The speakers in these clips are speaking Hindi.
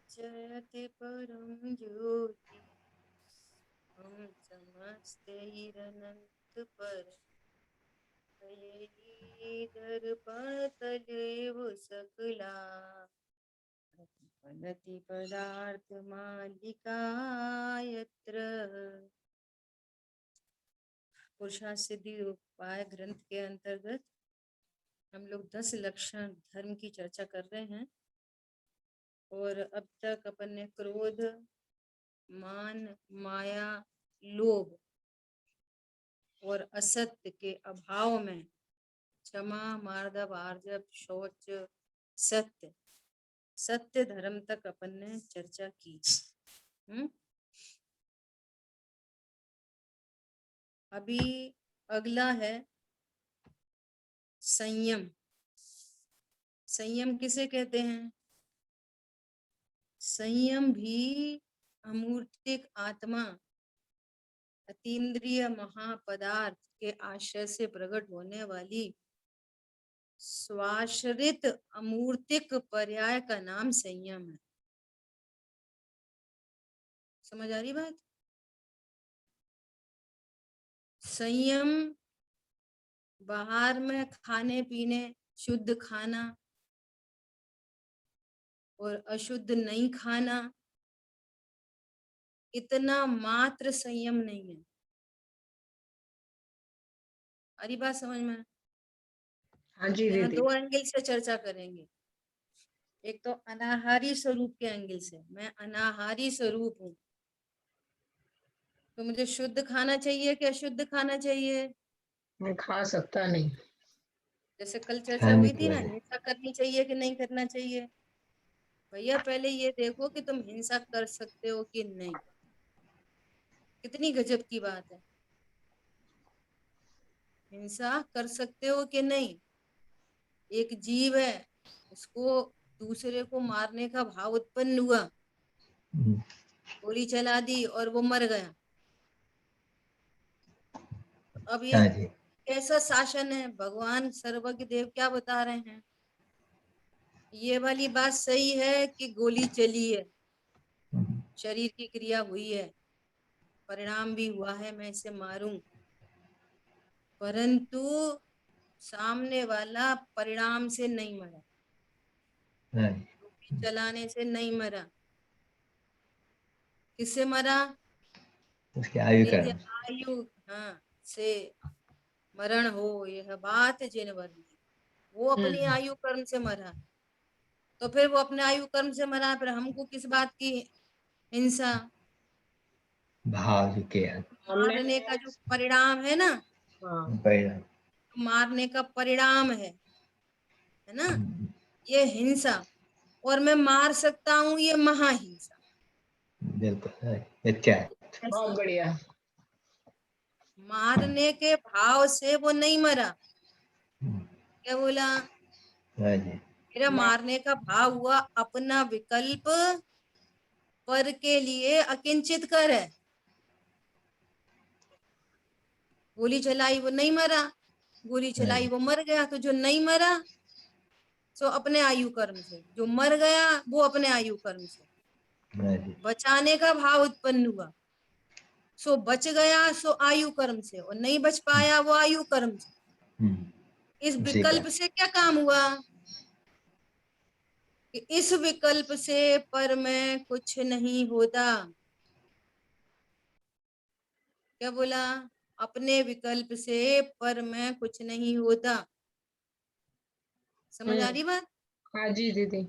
जयति परम ज्योति हम समस्तैरनंत पर दर्पण तलेव सकला फलति पदार्थ मालिका यत्र। पुरुषार्थ सिद्धि उपाय ग्रंथ के अंतर्गत हम लोग 10 लक्षण धर्म की चर्चा कर रहे हैं और अब तक अपन ने क्रोध, मान, माया, लोभ और असत्य के अभाव में क्षमा, मार्दव, आर्जव, शौच, सत्य, सत्य धर्म तक अपन ने चर्चा की। अभी अगला है संयम। संयम किसे कहते हैं? संयम भी अमूर्तिक आत्मा, अतीन्द्रिय महापदार्थ के आश्रय से प्रकट होने वाली स्वाश्रित अमूर्तिक पर्याय का नाम संयम है। समझ आ रही बात? संयम बाहर में खाने पीने, शुद्ध खाना और अशुद्ध नहीं खाना, इतना मात्र संयम नहीं है। अरे बात समझ में? हाँ जी यहाँ दीदी। 2 एंगल से चर्चा करेंगे। एक तो अनाहारी स्वरूप के एंगल से, मैं अनाहारी स्वरूप हूँ तो मुझे शुद्ध खाना चाहिए कि अशुद्ध खाना चाहिए? मैं खा सकता नहीं। जैसे कल चर्चा हुई थी ना, हिंसा करनी चाहिए कि नहीं करना चाहिए। भैया पहले ये देखो कि तुम हिंसा कर सकते हो कि नहीं। कितनी गजब की बात है। हिंसा कर सकते हो कि नहीं? एक जीव है, उसको दूसरे को मारने का भाव उत्पन्न हुआ, गोली चला दी और वो मर गया। अब ये कैसा शासन है? भगवान सर्वज्ञ देव क्या बता रहे हैं? ये वाली बात सही है कि गोली चली है, शरीर की क्रिया हुई है, परिणाम भी हुआ है, मैं इसे मारूं, परंतु सामने वाला परिणाम से नहीं मरा, गोली चलाने से नहीं मरा। किससे मरा? उसकी आयु का आयु, हाँ, से मरण हो यह बात जिन वर्णी, वो अपनी आयु कर्म से मरा। तो फिर वो अपने आयु कर्म से मरा, फिर हमको किस बात की हिंसा? भाव के मारने का जो परिणाम है ना, परिणाम, मारने का परिणाम है ना, ये हिंसा। और मैं मार सकता हूँ, ये महाहिंसा। बिल्कुल अच्छा, बहुत बढ़िया। मारने के भाव से वो नहीं मरा। क्या बोला? मेरा मारने का भाव हुआ अपना विकल्प पर के लिए अकिंचित कर है। गोली चलाई वो नहीं मरा, गोली चलाई वो मर गया। तो जो नहीं मरा सो अपने आयु कर्म से, जो मर गया वो अपने आयु कर्म से। बचाने का भाव उत्पन्न हुआ सो बच गया, सो आयु कर्म से, और नहीं बच पाया वो आयु कर्म से। इस विकल्प से क्या काम हुआ कि इस विकल्प से पर में कुछ नहीं होता। क्या बोला? अपने विकल्प से पर में कुछ नहीं होता। समझ आ रही बात? हाँ जी दीदी।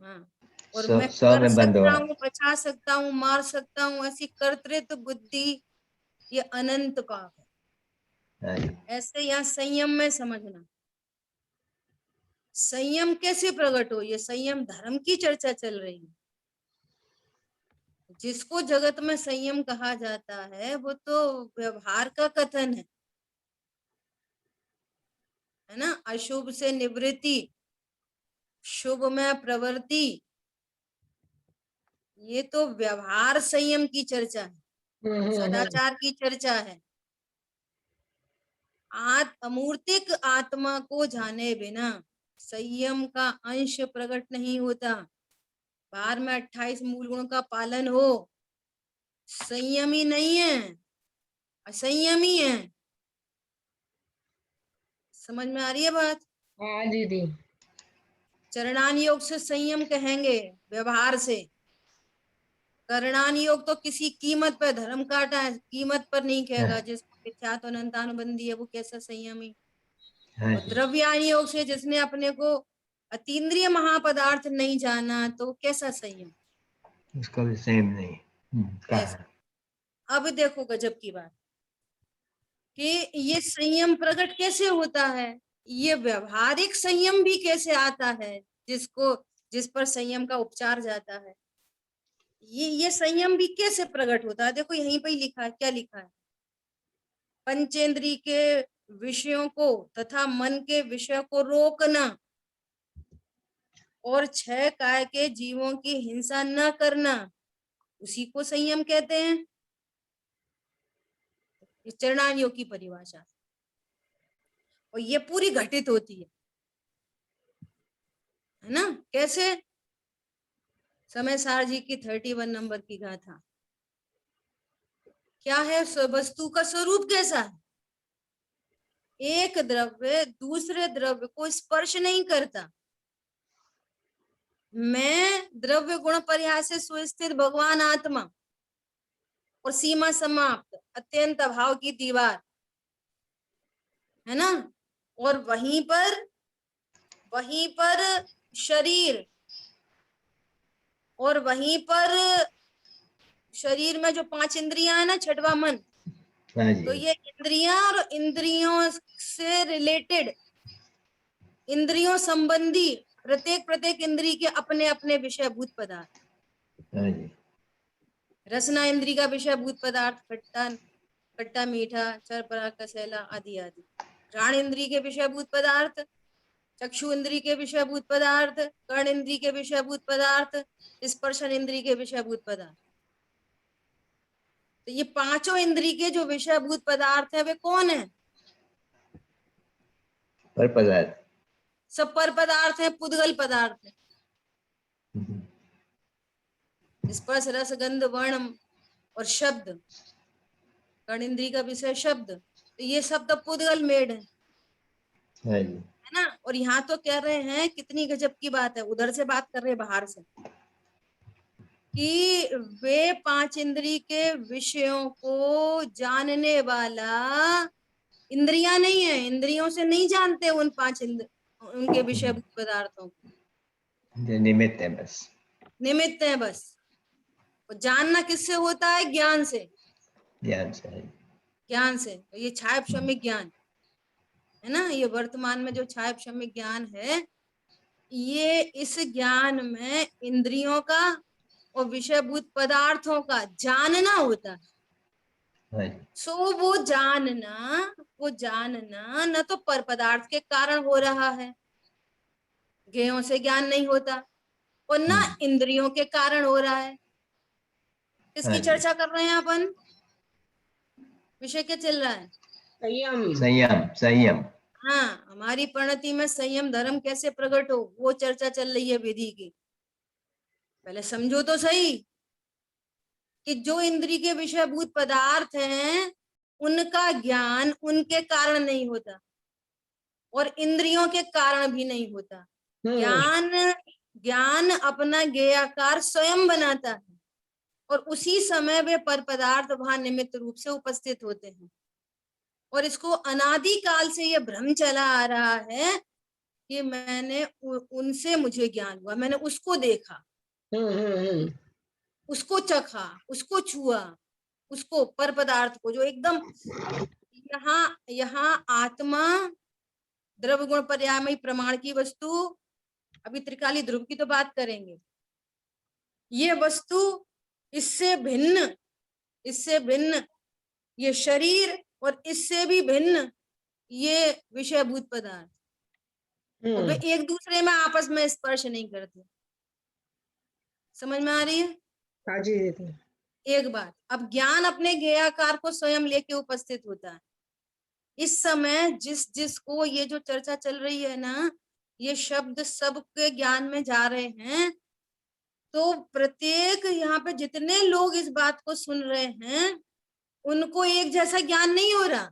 हाँ। और मैं कर में बंद हो सकता रहा हूँ, बचा सकता हूँ, मार सकता हूँ, ऐसी कर्तृत्व बुद्धि ये अनंत पाप है। ऐसे यहाँ संयम में समझना। संयम कैसे प्रकट हो? ये संयम धर्म की चर्चा चल रही है। जिसको जगत में संयम कहा जाता है वो तो व्यवहार का कथन है ना। अशुभ से निवृत्ति, शुभ में प्रवृत्ति, ये तो व्यवहार संयम की चर्चा है, सदाचार की चर्चा है। अमूर्तिक आत्मा को जाने बिना संयम का अंश प्रकट नहीं होता। बाहर में 28 मूल गुणों का पालन हो, संयमी नहीं है, असंयमी है। समझ में आ रही है बात? हाँ दीदी। चरणान योग से संयम कहेंगे व्यवहार से। करणान योग तो किसी कीमत पर धर्म काटा है, कीमत पर नहीं कहेगा। जिसको मिथ्यात्व अनंतानुबंधी है वो कैसा संयमी। हाँ और जी, द्रव्यान योग से जिसने अपने को अतीन्द्रिय महापदार्थ नहीं जाना तो कैसा संयम। उसका भी सेम नहीं कहा ऐसा। है। अब देखो गजब की बात कि ये संयम प्रकट कैसे होता है, ये व्यवहारिक संयम भी कैसे आता है, जिस पर संयम का उपचार जाता है। ये संयम भी कैसे प्रकट होता है। देखो यहीं पे ही लिखा है, क्या लिखा है, पंचेंद्रिय के विषयों को तथा मन के विषय को रोकना और 6 काय के जीवों की हिंसा न करना, उसी को संयम कहते हैं। इस चरणान योग की परिभाषा। और ये पूरी घटित होती है ना। कैसे? समय सार जी की 31 नंबर की गाथा। क्या है? वस्तु का स्वरूप कैसा है? एक द्रव्य दूसरे द्रव्य को स्पर्श नहीं करता। मैं द्रव्य गुण पर्यास से सुस्थित भगवान आत्मा और सीमा समाप्त अत्यंत अभाव की दीवार, है ना। और वहीं पर शरीर, और वहीं पर शरीर में जो 5 इंद्रियां है ना, 6वां मन। हाँ जी, तो ये इंद्रियां और इंद्रियों से रिलेटेड, इंद्रियों संबंधी प्रत्येक इंद्रिय के अपने अपने विषयभूत पदार्थ। हाँ जी, रसना इंद्रिय का विषयभूत पदार्थ खट्टा मीठा चर पराग कसैला आदि आदि। घ्राण इंद्रिय के विषयभूत पदार्थ, चक्षु इंद्रिय के विषयभूत पदार्थ, कर्ण इंद्रिय के विषयभूत पदार्थ, स्पर्शन इंद्रिय के विषयभूत पदार्थ। तो ये 5 इंद्रिय के जो विषयभूत पदार्थ है वे कौन है? पर पदार्थ। सब पर पदार्थ है, पुद्गल पदार्थ है। स्पर्श रस गंध वर्ण और शब्द, कर्ण इंद्रिय का विषय शब्द, तो ये शब्द पुद्गल मेड है हाँ जी, ना। और यहाँ तो कह रहे हैं, कितनी गजब की बात है, उधर से बात कर रहे हैं बाहर से, कि वे 5 इंद्रिय के विषयों को जानने वाला इंद्रियां नहीं है, इंद्रियों से नहीं जानते उन 5 उनके विषयभूत पदार्थों को। ये निमित्त है बस। निमित्त है बस। और जानना किससे होता है? ज्ञान से। ज्ञान से है। ज्ञान से। तो ये छायाक्षमिक ज्ञान है ना, ये वर्तमान में जो छायाक्षमिक ज्ञान है, ये इस ज्ञान में इंद्रियों का और विषयभूत पदार्थों का जानना होता है। हाँ जी, सो वो जानना न तो पर पदार्थ के कारण हो रहा है, ज्ञेयों से ज्ञान नहीं होता, और ना इंद्रियों के कारण हो रहा है। किसकी हाँ जी, चर्चा कर रहे हैं अपन? विषय क्या चल रहा है? संयम। संयम संयम। हाँ, हमारी परिणति में संयम धर्म कैसे प्रकट हो, वो चर्चा चल रही है विधि की। पहले समझो तो सही कि जो इंद्रिय के विषयभूत पदार्थ हैं, उनका ज्ञान उनके कारण नहीं होता और इंद्रियों के कारण भी नहीं होता। ज्ञान अपना ज्ञेयाकार स्वयं बनाता है और उसी समय वे पर पदार्थ वहां निमित्त रूप से उपस्थित होते हैं। और इसको अनादि काल से ये भ्रम चला आ रहा है कि मैंने उनसे मुझे ज्ञान हुआ, मैंने उसको देखा, उसको चखा, उसको छुआ, उसको पर पदार्थ को, जो एकदम यहाँ आत्मा द्रव्य गुण पर्यायमयी प्रमाण की वस्तु, अभी त्रिकाली ध्रुव की तो बात करेंगे, ये वस्तु इससे भिन्न ये शरीर, और इससे भी भिन्न ये विषयभूत पदार्थ, और वे एक दूसरे में आपस में स्पर्श नहीं करते। समझ में आ रही है? हाँ जी दीदी। एक बात, अब ज्ञान अपने ज्ञेयाकार को स्वयं लेके उपस्थित होता है। इस समय जिसको ये जो चर्चा चल रही है ना, ये शब्द सबके ज्ञान में जा रहे हैं, तो प्रत्येक यहाँ पे जितने लोग इस बात को सुन रहे हैं उनको एक जैसा ज्ञान नहीं हो रहा,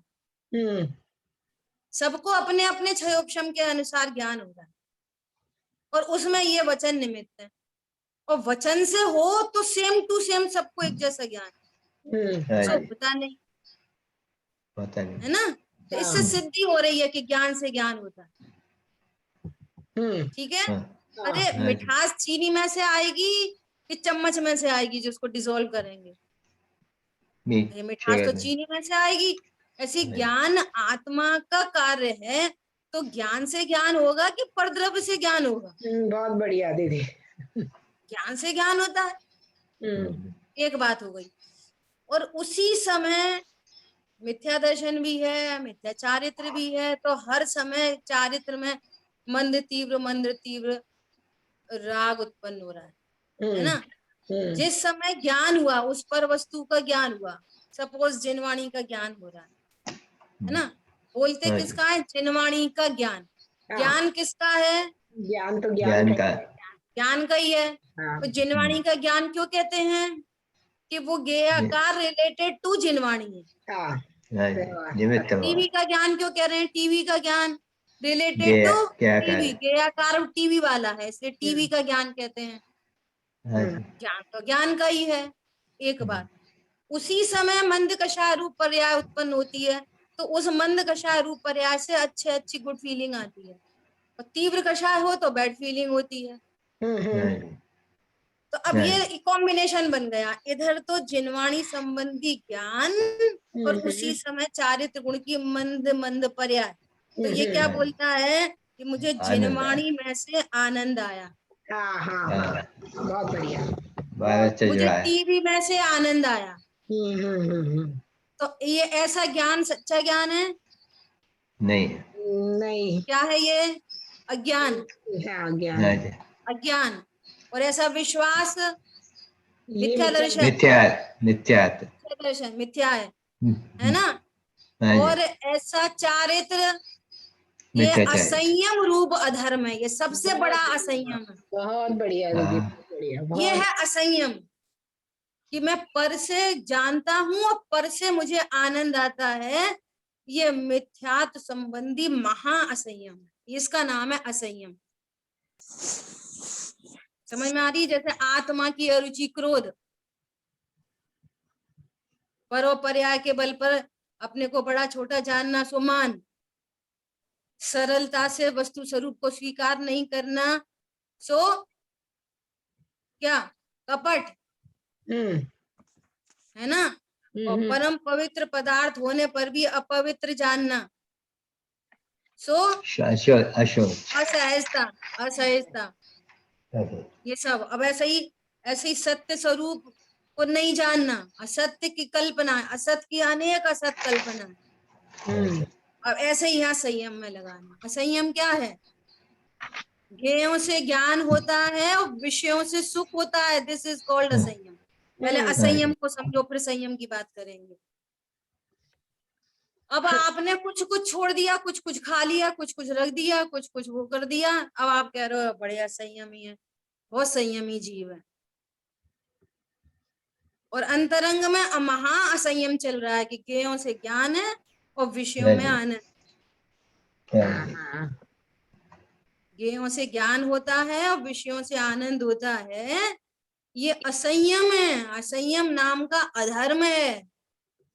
सबको अपने अपने क्षयोपशम के अनुसार ज्ञान हो रहा है, और उसमें ये वचन निमित्त है। और वचन से हो तो सेम टू सेम सबको एक जैसा ज्ञान, हाँ सब जी, पता नहीं पता है नहीं। ना। तो इससे सिद्धि हो रही है कि ज्ञान से ज्ञान होता है, ठीक है। हाँ अरे हाँ जी, मिठास चीनी में से आएगी कि चम्मच में से आएगी जिसको डिसॉल्व करेंगे, मीठ ये मिठास तो शुगर में। चीनी में से आएगी। ऐसी हाँ जी, ज्ञान आत्मा का कार्य है, तो ज्ञान से ज्ञान होगा कि परद्रव्य से ज्ञान होगा? बहुत बढ़िया दीदी। ज्ञान से ज्ञान होता है, एक बात हो गई। और उसी समय मिथ्या दर्शन भी है, मिथ्या चारित्र भी है, तो हर समय चारित्र में मंद तीव्र राग उत्पन्न हो रहा है ना। जिस समय ज्ञान हुआ उस पर वस्तु का ज्ञान हुआ, सपोज जिनवाणी का ज्ञान हो रहा है ना, बोलते हाँ जी, किसका है? जिनवाणी का ज्ञान। हाँ, ज्ञान किसका है? ज्ञान तो ज्ञान ज्ञान का का। ही है। ज्ञान का ही है। हाँ, तो जिनवाणी का ज्ञान क्यों कहते हैं? कि वो ज्ञेयाकार रिलेटेड टू जिनवाणी है। हाँ, हाँ जी, निमित्त हुआ। टीवी का ज्ञान क्यों कह रहे हैं? टीवी का ज्ञान रिलेटेड ज्ञेय टू क्या टीवी, कार्य। ज्ञेयाकार टीवी वाला है, इसलिए टीवी का ज्ञान कहते हैं। हाँ जी, ज्ञान तो ज्ञान का ही है, एक बात। उसी समय मंद कषाय रूप पर्याय उत्पन्न होती है, तो उस मंद कषाय रूप पर्याय से अच्छी गुड फीलिंग आती है, और तीव्र कषाय हो तो बैड फीलिंग होती है। हाँ जी, तो अब हाँ ये जी, कॉम्बिनेशन बन गया, इधर तो जिनवाणी संबंधी ज्ञान और उसी समय चारित्र गुण की मंद मंद पर्याय। तो ये क्या हाँ जी, बोलता है कि मुझे आनंद आया। जिनवाणी में से आनंद आया, हाँ, हाँ, हाँ, हाँ, बहुत बढ़िया। भारत से मुझे जुड़ा है। टीवी में से आनंद आया। हम्म। तो ये ऐसा ज्ञान सच्चा ज्ञान है? नहीं। नहीं। क्या है ये? अज्ञान, हाँ, ज्ञान। हाँ जी, अज्ञान। और ऐसा विश्वास ये मिथ्या मिथ्या दर्शन, मिथ्या मिथ्यात्व। मिथ्या दर्शन मिथ्या है हम्म, ना। हाँ जी, और ऐसा चारित्र, ये मिथ्याचार। असंयम रूप अधर्म है, ये सबसे बड़ा बहुत बढ़िया, असंयम है। बहुत बढ़िया दीदी, हाँ बहुत बढ़िया, ये बहुत। है असंयम, कि मैं पर से जानता हूं और पर से मुझे आनंद आता है। ये मिथ्यात्व संबंधी महा असंयम है, इसका नाम है असंयम। समझ में आ रही है? जैसे आत्मा की अरुचि क्रोध, परोपर्याय के बल पर अपने को बड़ा छोटा जानना, सुमान, सरलता से वस्तु स्वरूप को स्वीकार नहीं करना, सो क्या? कपट, हम्म है ना। और हम्म परम पवित्र पदार्थ होने पर भी अपवित्र जानना, सो अशोच अशोच। असहजता, असहजता, अशोच। ये सब। अब ऐसे ही सत्य स्वरूप को नहीं जानना, असत्य की कल्पना, असत्य की अनेक असत कल्पना। हम्म अब ऐसे ही यहाँ संयम में लगाना। असंयम क्या है? ज्ञेयों से ज्ञान होता है और विषयों से सुख होता है, दिस इज कॉल्ड असंयम। पहले असंयम को समझो, फिर संयम की बात करेंगे। अब आपने कुछ कुछ छोड़ दिया, कुछ कुछ खा लिया, कुछ कुछ रख दिया, कुछ कुछ वो कर दिया, अब आप कह रहे हो बढ़िया संयमी है, बहुत संयमी जीव है। और अंतरंग में महा असंयम चल रहा है कि ज्ञेयों से ज्ञान है और विषयों हाँ में जी, आनंद। हाँ जी, हाँ, ज्ञेयों से ज्ञान होता है और विषयों से आनंद होता है, ये असंयम है। असंयम नाम का अधर्म है।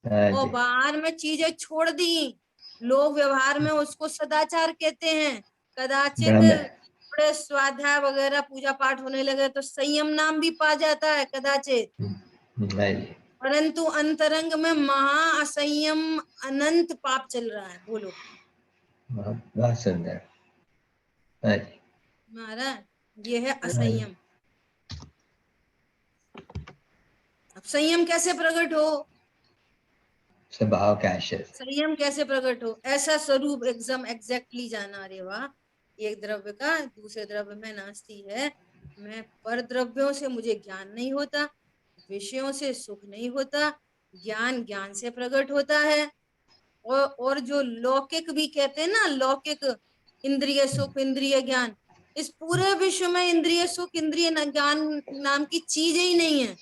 हाँ और जी, बाहर में चीजें छोड़ दी, लोग व्यवहार में उसको सदाचार कहते हैं। कदाचित ब्रह्म। थोड़े स्वाध्याय वगैरह पूजा पाठ होने लगे तो संयम नाम भी पा जाता है कदाचित, हाँ जी, परंतु अंतरंग में महा असंयम अनंत पाप चल रहा है। बोलो बहुत बहुत सुंदर। हाँ जी, महाराज, ये है हाँ जी, असंयम। अब संयम कैसे प्रकट हो? स्वभाव का आश्रय। संयम कैसे प्रकट हो? ऐसा स्वरूप एकदम एग्जैक्टली जाना। अरे वाह, एक द्रव्य का दूसरे द्रव्य में नास्ती है। मैं पर द्रव्यों से मुझे ज्ञान नहीं होता, विषयों से सुख नहीं होता, ज्ञान ज्ञान से प्रकट होता है। और जो लौकिक भी कहते हैं ना, लौकिक इंद्रिय सुख, इंद्रिय ज्ञान, इस पूरे विश्व में इंद्रिय सुख, इंद्रिय ज्ञान नाम की चीज ही नहीं है,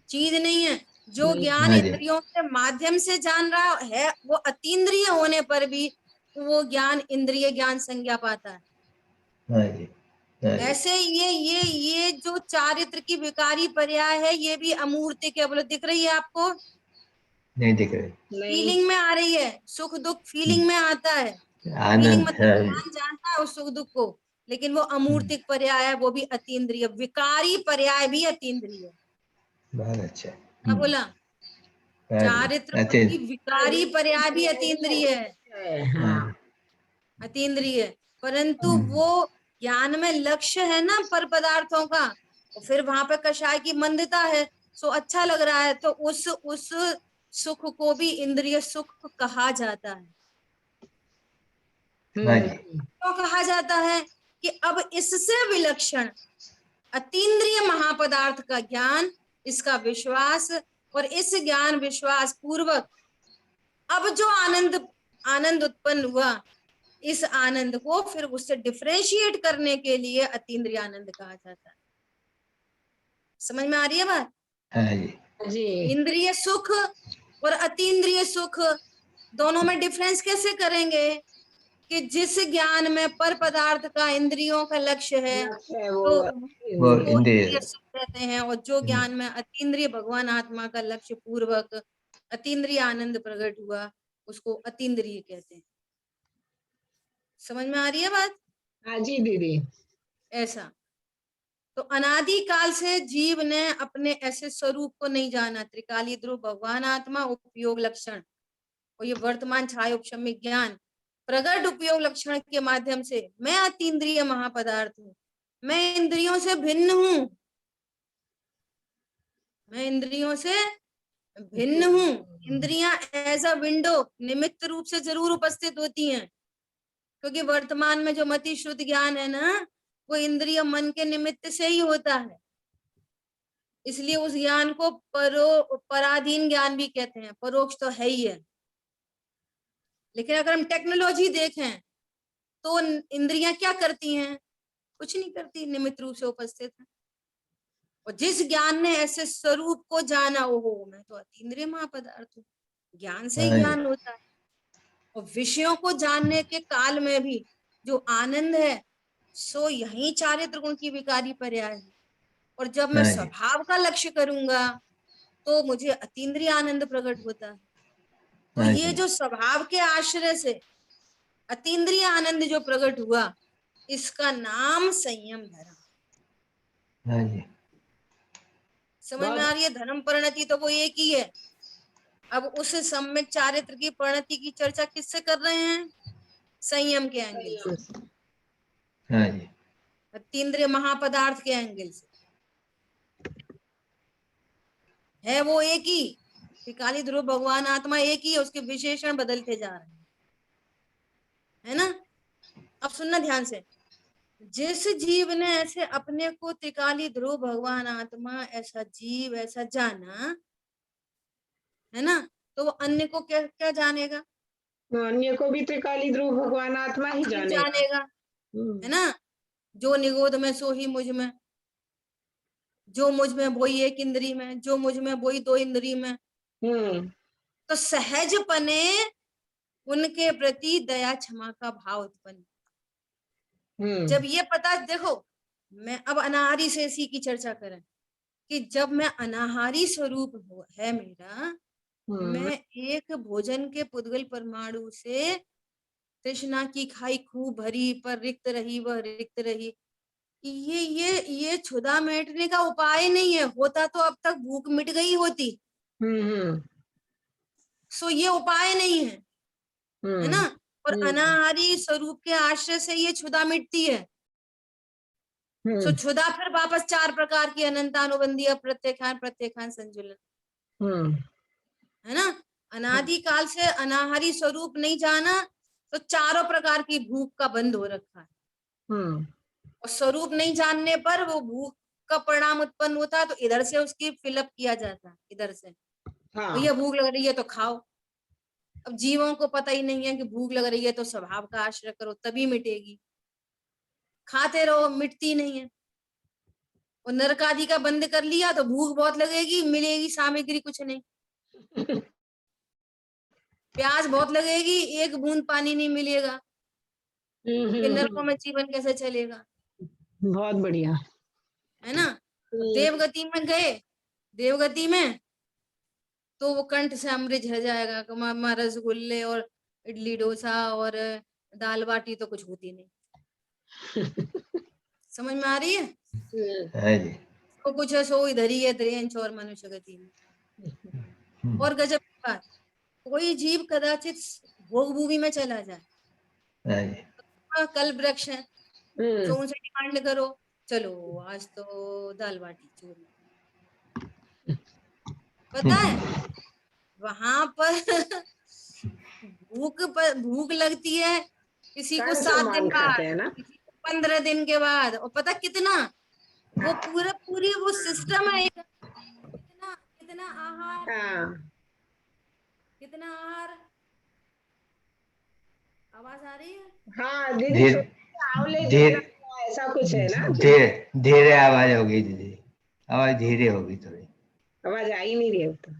चीज नहीं है। जो नहीं। ज्ञान हाँ जी। इंद्रियों के माध्यम से जान रहा है वो अतीन्द्रिय होने पर भी वो ज्ञान इंद्रिय ज्ञान संज्ञा पाता है। हाँ जी, हाँ जी। ऐसे ये जो चारित्र की विकारी पर्याय है ये भी अमूर्त केवल दिख रही है आपको, नहीं दिख रहे। फीलिंग में आ रही है। सुख दुख फीलिंग में आता है, फीलिंग आनंद, मतलब हाँ जी, ज्ञान जानता है उस सुख दुख को, लेकिन वो अमूर्तिक पर्याय है, वो भी अतीन्द्रिय, विकारी पर्याय भी अतीन्द्रिय। बहुत अच्छा। क्या बोला? हाँ जी, चारित्र की विकारी पर्याय भी अतीन्द्रिय है, हाँ। अतीन्द्रिय। परंतु वो ज्ञान में लक्ष्य है ना पर पदार्थों का, और फिर वहां पे कषाय की मंदता है, सो अच्छा लग रहा है, तो उस सुख को भी इंद्रिय सुख कहा जाता है। हाँ जी, क्यों कहा जाता है? कि अब इससे विलक्षण अतीन्द्रिय महापदार्थ का ज्ञान, इसका विश्वास, और इस ज्ञान विश्वास पूर्वक अब जो आनंद उत्पन्न हुआ, इस आनंद को फिर उससे डिफरेंशिएट करने के लिए अतीन्द्रिय आनंद कहा जाता है। समझ में आ रही है बात? हाँ जी, जी। इंद्रिय सुख और अतीन्द्रिय सुख दोनों में डिफरेंस कैसे करेंगे? कि जिस ज्ञान में पर पदार्थ का इंद्रियों का लक्ष्य है तो वो उसको इंद्रिय, इंद्रिय सुख कहते हैं, और जो ज्ञान में अतीन्द्रिय भगवान आत्मा का लक्ष्य पूर्वक अतीन्द्रिय आनंद प्रकट हुआ उसको अतीन्द्रिय कहते हैं। समझ में आ रही है बात? हाँ जी दीदी। ऐसा तो अनादि काल से जीव ने अपने ऐसे स्वरूप को नहीं जाना। त्रिकाली ध्रुव भगवान आत्मा उपयोग लक्षण, और ये वर्तमान छाया उपशम्य ज्ञान प्रगट उपयोग लक्षण के माध्यम से मैं अतीन्द्रिय महापदार्थ हूँ, मैं इंद्रियों से भिन्न हूँ, मैं इंद्रियों से भिन्न हूँ। इंद्रियां एज अ विंडो निमित्त रूप से जरूर उपस्थित होती हैं, क्योंकि वर्तमान में जो मति शुद्ध ज्ञान है ना वो इंद्रिय मन के निमित्त से ही होता है, इसलिए उस ज्ञान को पराधीन ज्ञान भी कहते हैं, परोक्ष तो है ही है। लेकिन अगर हम टेक्नोलॉजी देखें तो इंद्रियां क्या करती हैं? कुछ नहीं करती, निमित्त रूप से उपस्थित है। और जिस ज्ञान ने ऐसे स्वरूप को जाना, हो मैं तो अतीन्द्रिय महापदार्थ हूँ, ज्ञान से ही हाँ जी, ज्ञान होता है। और विषयों को जानने के काल में भी जो आनंद है सो यही चारित्र गुण की विकारी पर्याय है। और जब मैं हाँ जी, स्वभाव का लक्ष्य करूंगा तो मुझे अतीन्द्रिय आनंद प्रकट होता है। तो हाँ ये जी, जो स्वभाव के आश्रय से अतीन्द्रिय आनंद जो प्रकट हुआ, इसका नाम संयम धर्म। हाँ जी, समझ में आ रही है? धर्म परिणति तो वो एक ही है। अब उस सम्यक चारित्र की परिणति की चर्चा किससे कर रहे हैं? संयम के एंगल से, हाँ जी, अतीन्द्रिय महापदार्थ के एंगल से। है वो एक ही, त्रिकाली ध्रुव भगवान आत्मा एक ही है, उसके विशेषण बदलते जा रहे हैं, है ना? अब सुनना ध्यान से, जिस जीव ने ऐसे अपने को त्रिकाली ध्रुव भगवान आत्मा ऐसा जीव ऐसा जाना है ना, तो वो अन्य को क्या क्या जानेगा? तो अन्य को भी त्रिकाली ध्रुव भगवान आत्मा ही जानेगा। जानेगा, है ना? जो निगोद में सो ही मुझ में, जो मुझ में वही एक इंद्री में, जो मुझ में वही दो इंद्री में। तो सहजपने उनके प्रति दया क्षमा का भाव उत्पन्न। जब ये पता, देखो मैं अब अनाहारी से इसी की चर्चा करें कि जब मैं अनाहारी स्वरूप है मेरा, मैं एक भोजन के पुद्गल परमाणु से तृष्णा की खाई खूब भरी पर रिक्त रही वह रिक्त रही, ये क्षुधा मिटने का उपाय नहीं है। होता तो अब तक भूख मिट गई होती, सो ये उपाय नहीं है, है ना? और अनाहारी स्वरूप के आश्रय से ये क्षुधा मिटती है। सो क्षुधा फिर वापस चार प्रकार की अनंतानुबंधी, प्रत्येखान प्रत्येखान संजुलन, है ना? अनादि काल से अनाहारी स्वरूप नहीं जाना तो चारों प्रकार की भूख का बंद हो रखा है। और स्वरूप नहीं जानने पर वो भूख का परिणाम उत्पन्न होता है, तो इधर से उसकी फिलअप किया जाता है, इधर से भैया भूख लग रही है तो खाओ। अब जीवों को पता ही नहीं है कि भूख लग रही है तो स्वभाव का आश्रय करो तभी मिटेगी। खाते रहो, मिटती नहीं है। और नरक आदि का बंद कर लिया तो भूख बहुत लगेगी, मिलेगी सामग्री कुछ नहीं। प्यास बहुत लगेगी, एक बूंद पानी नहीं मिलेगा। ये नरकों में जीवन कैसे चलेगा? बहुत बढ़िया। है ना? देवगति में गए, देवगति में तो वो कंठ से अमृत झर जाएगा। रसगुल्ले और इडली डोसा और दाल बाटी तो कुछ होती नहीं। समझ में आ रही है? हाँ जी। तो कुछ है सो इधर ही है त्रेंच और मनुष्य गति में। और गजब की बात, कोई जीव कदाचित भोग भूमि में चला जाए, हाँ जी। कल वृक्ष है, तो उनसे डिमांड करो, चलो आज तो दाल बाटी चूरमा। पता है वहां पर भूख लगती है किसी को 7 दिन बाद, किसी को 15 दिन के बाद। और पता कितना, वो पूरी वो सिस्टम है। कितना कितना आहार, कितना आहार। आवाज आ रही है? हाँ दीदी, आंवले धीरे ऐसा कुछ है ना? धीरे आवाज होगी दीदी, आवाज धीरे होगी थोड़ी। आवाज आ ही नहीं रही अब तो।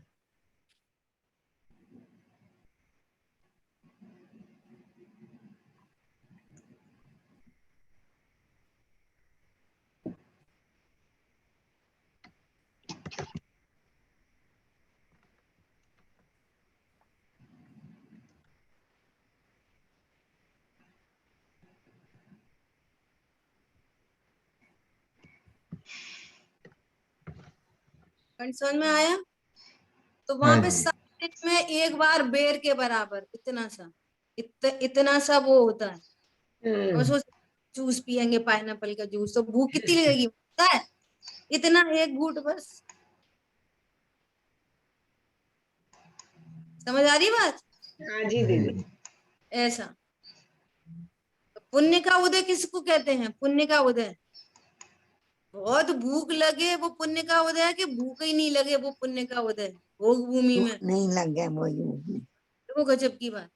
समझ में आया? तो वहां हाँ पे जी। 7 दिन में एक बार बेर के बराबर इतना सा, इतना सा वो होता है। अब सोच, जूस पियेंगे पाइनएप्पल का जूस तो भूख कितनी लगेगी पता है? इतना, एक घूंट बस। समझ आ रही बात? हाँ जी दीदी। ऐसा। पुण्य का उदय किसको कहते हैं? पुण्य का उदय, बहुत भूख लगे वो पुण्य का उदय है, कि भूख ही नहीं लगे वो पुण्य का उदय? भोग भूमि में नहीं लग गया वो। देखो गजब की बात,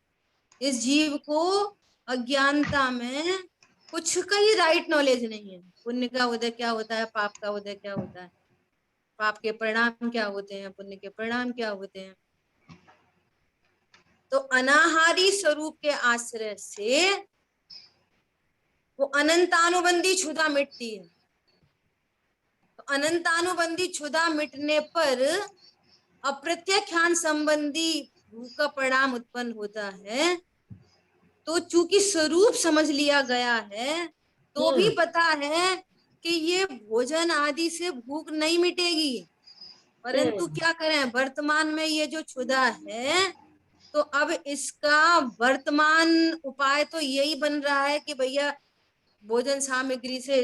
इस जीव को अज्ञानता में कुछ का ही राइट नॉलेज नहीं है। पुण्य का उदय क्या होता है, पाप का उदय क्या होता है, पाप के परिणाम क्या होते हैं, पुण्य के परिणाम क्या होते हैं। तो अनाहारी स्वरूप के आश्रय से वो अनंतानुबंधी क्षुधा मिटती है। तो अनंतानुबंधी क्षुधा मिटने पर अप्रत्यक्षान संबंधी भूख का परिणाम उत्पन्न होता है। तो चूंकि स्वरूप समझ लिया गया है, तो भी पता है कि ये भोजन आदि से भूख नहीं मिटेगी। परंतु क्या करें, वर्तमान में ये जो क्षुधा है, तो अब इसका वर्तमान उपाय तो यही बन रहा है कि भैया भोजन सामग्री से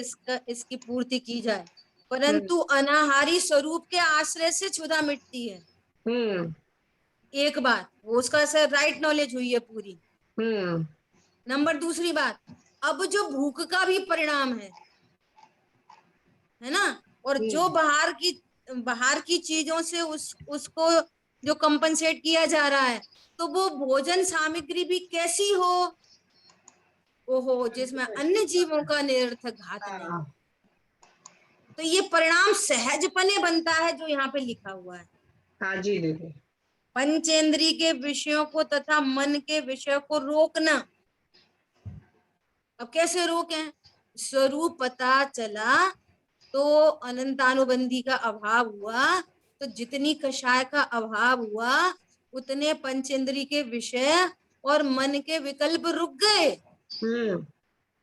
इसकी पूर्ति की जाए। परंतु अनाहारी स्वरूप के आश्रय से क्षुधा मिटती है। एक बात, वो उसका सर राइट नॉलेज हुई है पूरी। नंबर दूसरी बात, अब जो भूख का भी परिणाम है ना, और जो बाहर की चीजों से उसको जो कंपनसेट किया जा रहा है, तो वो भोजन सामग्री भी कैसी हो, ओहो, जिसमें अन्य जीवों का निरर्थक घात नहीं। तो ये परिणाम सहजपने बनता है जो यहाँ पे लिखा हुआ है। हाँ जी दीदी। पंचेंद्रिय के विषयों को तथा मन के विषय को रोकना। अब कैसे रोकें? स्वरूप पता चला तो अनंतानुबंधी का अभाव हुआ, तो जितनी कषाय का अभाव हुआ उतने पंचेंद्रिय के विषय और मन के विकल्प रुक गए।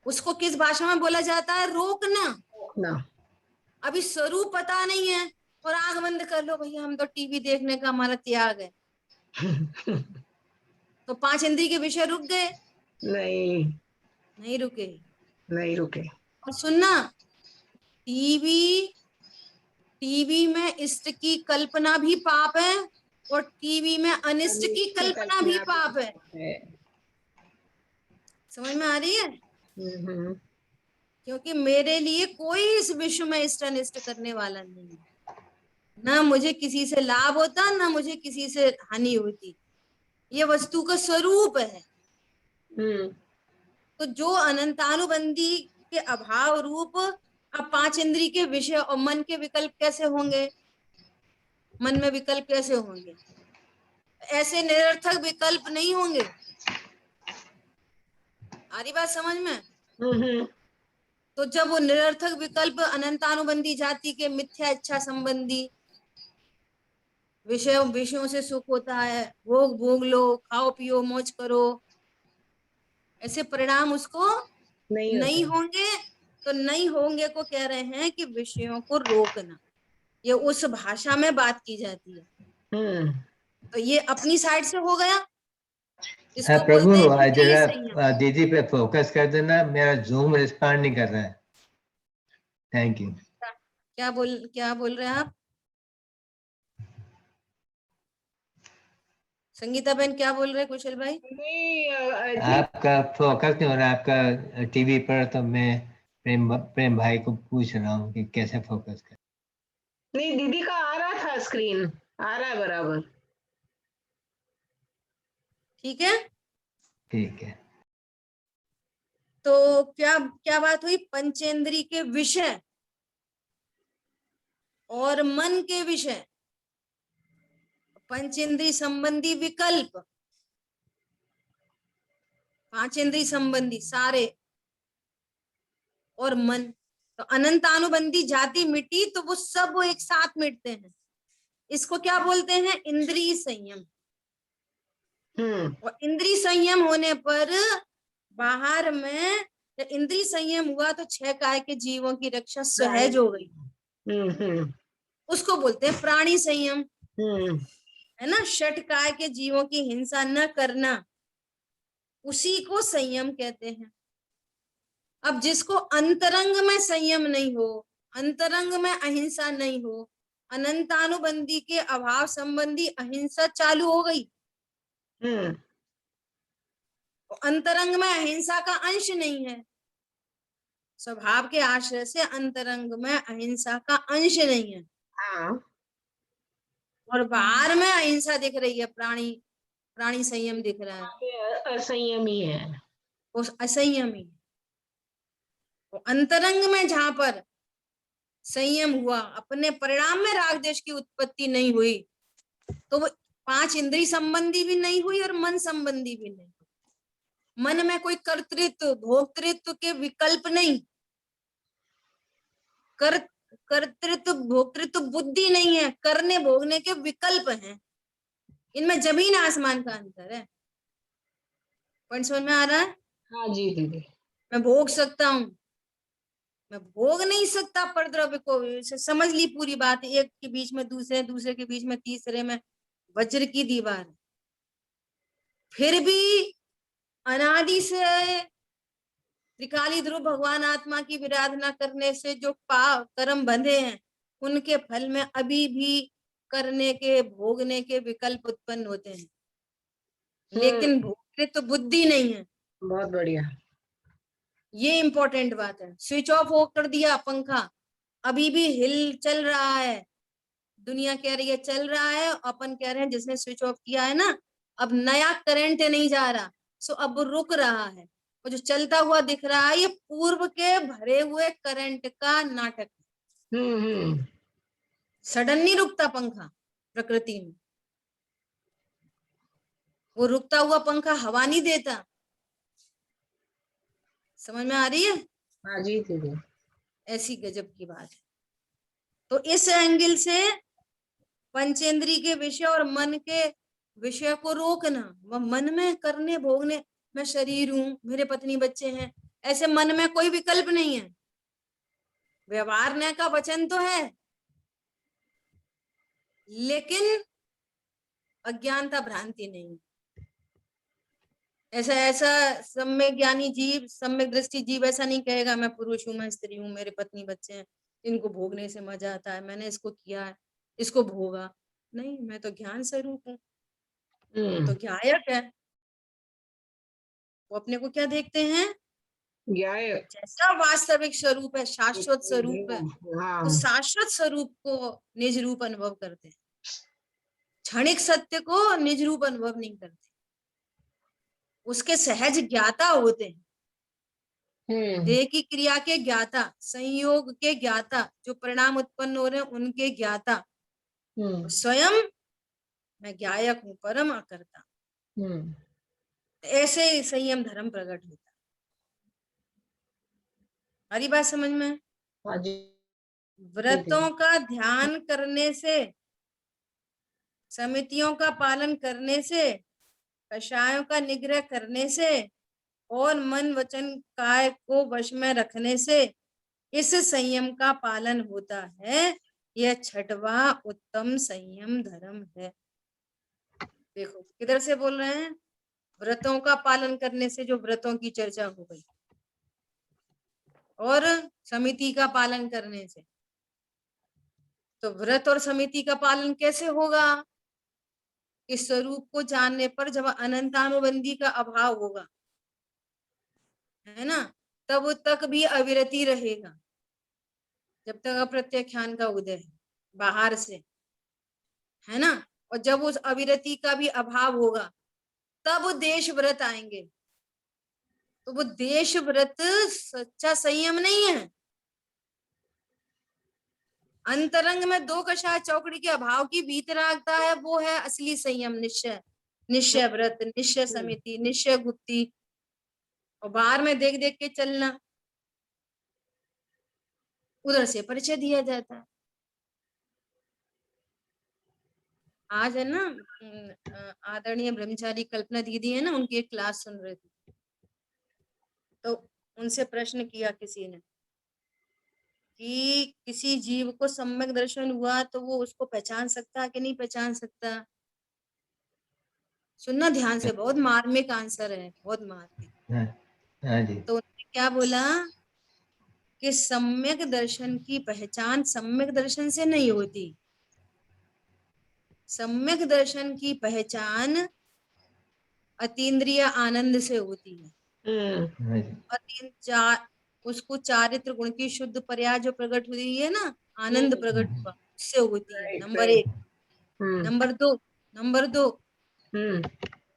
उसको किस भाषा में बोला जाता है? रोकना। अभी स्वरूप पता नहीं है और आंख बंद कर लो भैया, हम तो टीवी देखने का हमारा त्याग है, तो 5 इंद्रिय के विषय रुक गए? नहीं रुके। और सुनना, टीवी में इष्ट की कल्पना भी पाप है और टीवी में अनिष्ट की कल्पना भी पाप है। समझ में आ रही है? क्योंकि मेरे लिए कोई इस विश्व में इष्ट अनिष्ट करने वाला नहीं है। ना मुझे किसी से लाभ होता, ना मुझे किसी से हानि होती। ये वस्तु का स्वरूप है। तो जो अनंतानुबंधी के अभाव रूप अब 5 इंद्री के विषय और मन के विकल्प कैसे होंगे, मन में विकल्प कैसे होंगे, ऐसे निरर्थक विकल्प नहीं होंगे। आ रही बात समझ में? तो जब वो निरर्थक विकल्प अनंतानुबंधी जाति के मिथ्या इच्छा संबंधी विषयों से सुख होता है, भोग भोग लो, खाओ पियो मौज करो, ऐसे परिणाम उसको नहीं होंगे। तो नहीं होंगे को कह रहे हैं कि विषयों को रोकना, ये उस भाषा में बात की जाती है। तो ये अपनी साइड से हो गया, इसको प्रभु बोलते हैं इंद्रिय जरा संयम। दीदी पे फोकस कर देना, मेरा जूम रिस्पॉन्ड नहीं कर रहा है। Thank you. क्या बोल रहे हैं आप संगीता बहन, क्या बोल रहे हैं कुशल भाई? आपका फोकस नहीं हो रहा आपका टीवी पर, तो मैं प्रेम भाई को पूछ रहा हूँ कि कैसे फोकस कर। नहीं, दीदी का आ रहा था, स्क्रीन आ रहा है बराबर। ठीक है, ठीक है। तो क्या क्या बात हुई, पंचेंद्री के विषय और मन के विषय, पंचेंद्री संबंधी विकल्प, 5 इंद्री संबंधी सारे और मन, तो अनंतानुबंधी जाति मिटी तो वो सब वो एक साथ मिटते हैं। इसको क्या बोलते हैं, इंद्रिय संयम। और इंद्रिय संयम होने पर बाहर में इंद्रिय संयम हुआ तो 6 काय के जीवों की रक्षा सहज हो गई, उसको बोलते हैं प्राणी संयम, है ना। 6 काय के जीवों की हिंसा न करना, उसी को संयम कहते हैं। अब जिसको अंतरंग में संयम नहीं हो, अंतरंग में अहिंसा नहीं हो, अनंतानुबंधी के अभाव संबंधी अहिंसा चालू हो गई, तो अंतरंग में अहिंसा का अंश नहीं है, स्वभाव के आश्रय से अंतरंग में अहिंसा का अंश नहीं है। और बाहर में अहिंसा दिख रही है, प्राणी संयम दिख रहा है, असंयमी है, वो असंयमी। तो अंतरंग में जहां पर संयम हुआ, अपने परिणाम में राग देश की उत्पत्ति नहीं हुई, तो वो 5 इंद्रिय संबंधी भी नहीं हुई और मन संबंधी भी नहीं हुई। मन में कोई कर्तृत्व भोक्तृत्व के विकल्प नहीं, कर्तृत्व भोक्तृत्व बुद्धि नहीं है, करने भोगने के विकल्प हैं। इनमें जमीन आसमान का अंतर है। पॉइंट समझ में आ रहा है? हाँ जी दीदी। मैं भोग सकता हूँ, मैं भोग नहीं सकता परद्रव्य को, समझ ली पूरी बात। एक के बीच में दूसरे, दूसरे के बीच में तीसरे में वज्र की दीवार। फिर भी अनादि से त्रिकाली ध्रुव भगवान आत्मा की विराधना करने से जो पाप कर्म बंधे हैं, उनके फल में अभी भी करने के भोगने के विकल्प उत्पन्न होते हैं, लेकिन भोगने तो बुद्धि नहीं है। बहुत बढ़िया, ये इंपॉर्टेंट बात है। स्विच ऑफ हो कर दिया पंखा, अभी भी हिल चल रहा है, दुनिया कह रही है चल रहा है, अपन कह रहे हैं जिसने स्विच ऑफ किया है ना, अब नया करंट नहीं जा रहा, सो अब रुक रहा है। वो जो चलता हुआ दिख रहा है, ये पूर्व के भरे हुए करंट का नाटक। सडन नहीं रुकता पंखा प्रकृति में, वो रुकता हुआ पंखा हवा नहीं देता। समझ में आ रही है? हाँ जी दीदी। ऐसी गजब की बात है। तो इस एंगल से पंचेंद्री के विषय और मन के विषय को रोकना, वह मन में करने भोगने, मैं शरीर हूं, मेरे पत्नी बच्चे हैं, ऐसे मन में कोई विकल्प नहीं है। व्यवहार का वचन तो है, लेकिन अज्ञानता भ्रांति नहीं। ऐसा सम्यक ज्ञानी जीव, सम्यक दृष्टि जीव ऐसा नहीं कहेगा मैं पुरुष हूं, मैं स्त्री हूं, मेरे पत्नी बच्चे हैं, इनको भोगने से मजा आता है, मैंने इसको किया है, इसको भोगा। नहीं, मैं तो ज्ञान स्वरूप हूँ, वो तो ज्ञायक है। वो अपने को क्या देखते हैं, जैसा वास्तविक स्वरूप है, शाश्वत स्वरूप है, तो शाश्वत स्वरूप को निज रूप अनुभव करते हैं, क्षणिक सत्य को निज रूप अनुभव नहीं करते, उसके सहज ज्ञाता होते हैं। देह की क्रिया के ज्ञाता, संयोग के ज्ञाता, जो परिणाम उत्पन्न हो रहे हैं उनके ज्ञाता, स्वयं मैं ज्ञायक हूँ, परम अकर्ता। ऐसे ही संयम धर्म प्रकट होता है। हमारी बात समझ में? हाँ जी। व्रतों का ध्यान करने से, समितियों का पालन करने से, कषायों का निग्रह करने से और मन वचन काय को वश में रखने से इस संयम का पालन होता है। यह छठवां उत्तम संयम धर्म है। देखो किधर से बोल रहे हैं? व्रतों का पालन करने से, जो व्रतों की चर्चा हो गई, और समिति का पालन करने से। तो व्रत और समिति का पालन कैसे होगा? इस स्वरूप को जानने पर जब अनंतानुबंधी का अभाव होगा, है ना, तब तक भी अविरति रहेगा, जब तक अप्रत्याख्यान का उदय है बाहर से, है ना। और जब उस अविरति का भी अभाव होगा तब देश व्रत आएंगे। तो वो देश व्रत सच्चा संयम नहीं है। अंतरंग में दो कषाय चौकड़ी के अभाव की वीतरागता है, वो है असली संयम। निश्चय, निश्चय व्रत, निश्चय समिति, निश्चय गुप्ती, और बाहर में देख देख के चलना, उधर से परिचय दिया जाता है। आज है ना, आदरणीय ब्रह्मचारी कल्पना दीदी है ना, उनकी एक क्लास सुन रहे थे, तो उनसे प्रश्न किया किसी ने कि किसी जीव को सम्यक दर्शन हुआ तो वो उसको पहचान सकता है कि नहीं पहचान सकता? सुनना ध्यान से, बहुत मार्मिक आंसर है, बहुत मार्मिक। हाँ जी। तो उन्होंने क्या बोला कि सम्यक दर्शन की पहचान सम्यक दर्शन से नहीं होती। सम्यक दर्शन की पहचान अतीन्द्रिय आनंद से होती है। उसको चारित्र गुण की शुद्ध पर्याय जो प्रकट हुई है ना, आनंद प्रकट हुआ, उससे होती है। नंबर एक। नंबर दो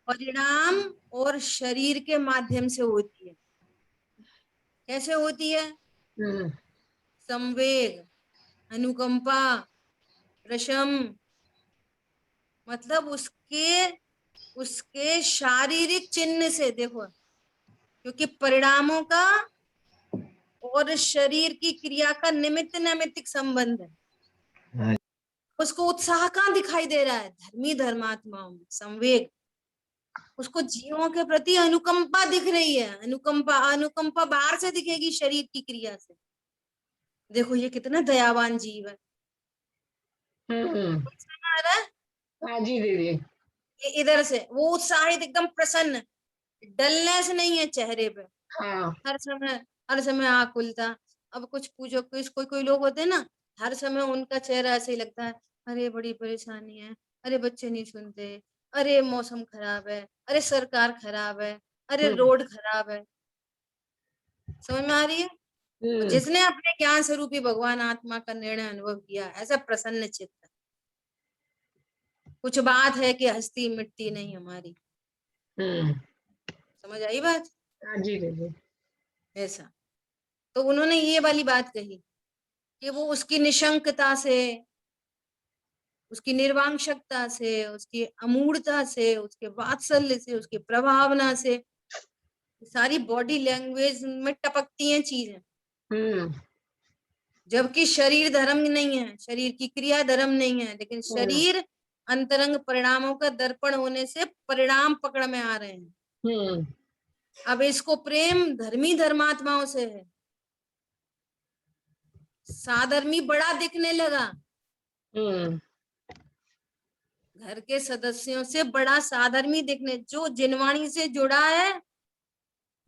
परिणाम और शरीर के माध्यम से होती है। कैसे होती है? संवेग, अनुकंपा, प्रशम, मतलब उसके शारीरिक चिन्ह से। देखो, क्योंकि परिणामों का और शरीर की क्रिया का निमित्त नैमित्तिक संबंध है। उसको उत्साह कहाँ दिखाई दे रहा है? धर्मी धर्मात्माओं में संवेग, उसको जीवों के प्रति अनुकंपा दिख रही है। अनुकंपा बाहर से दिखेगी, शरीर की क्रिया से। देखो ये कितना दयावान जीव है। आ रहा है? हाँ जी दीदी। इधर से वो उत्साहित, एकदम प्रसन्न, डलनेस नहीं है चेहरे पे। हाँ। हर समय आँख खुलता। अब कुछ पूछो, कोई लोग होते हैं ना, हर समय उनका चेहरा ऐसे ही लगता है, अरे बड़ी परेशानी है, अरे बच्चे नहीं सुनते, अरे मौसम खराब है, अरे सरकार खराब है, अरे रोड खराब है। समझ में आ रही है? तो जिसने अपने ज्ञान स्वरूपी भगवान आत्मा का निर्णय अनुभव किया, ऐसा प्रसन्न चित्त, कुछ बात है कि हस्ती मिटती नहीं हमारी। समझ आई बात? हाँ जी दीदी। ऐसा तो उन्होंने ये वाली बात कही कि वो उसकी निशंकता से, उसकी निर्वांशकता से, उसकी अमूढ़ता से, उसके वात्सल्य से, उसकी प्रभावना से, सारी बॉडी लैंग्वेज में टपकती हैं चीजें। जबकि शरीर धर्म नहीं है, शरीर की क्रिया धर्म नहीं है, लेकिन शरीर अंतरंग परिणामों का दर्पण होने से परिणाम पकड़ में आ रहे हैं। अब इसको प्रेम धर्मी धर्मात्माओं से है, साधर्मी बड़ा दिखने लगा। घर के सदस्यों से बड़ा साधर्मी दिखने, जो जिनवाणी से जुड़ा है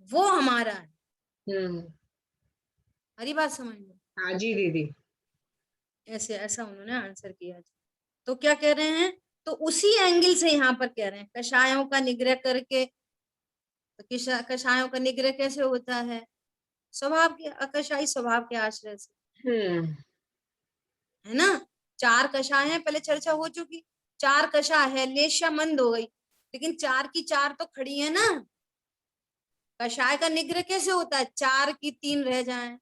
वो हमारा है। हरी बात समझ लो। हाँ जी दीदी। ऐसा उन्होंने आंसर किया। तो क्या कह रहे हैं? तो उसी एंगल से यहाँ पर कह रहे हैं कषायों का निग्रह करके। तो कषायों का निग्रह कैसे होता है? स्वभाव के, अकषाई स्वभाव के आश्रय से, है ना। 4 कषाय हैं, पहले चर्चा हो चुकी। 4 कषाय है, लेशा मंद हो गई, लेकिन 4 की 4 तो खड़ी है ना। कषाय का निग्रह कैसे होता है? 4 की 3 रह जाए,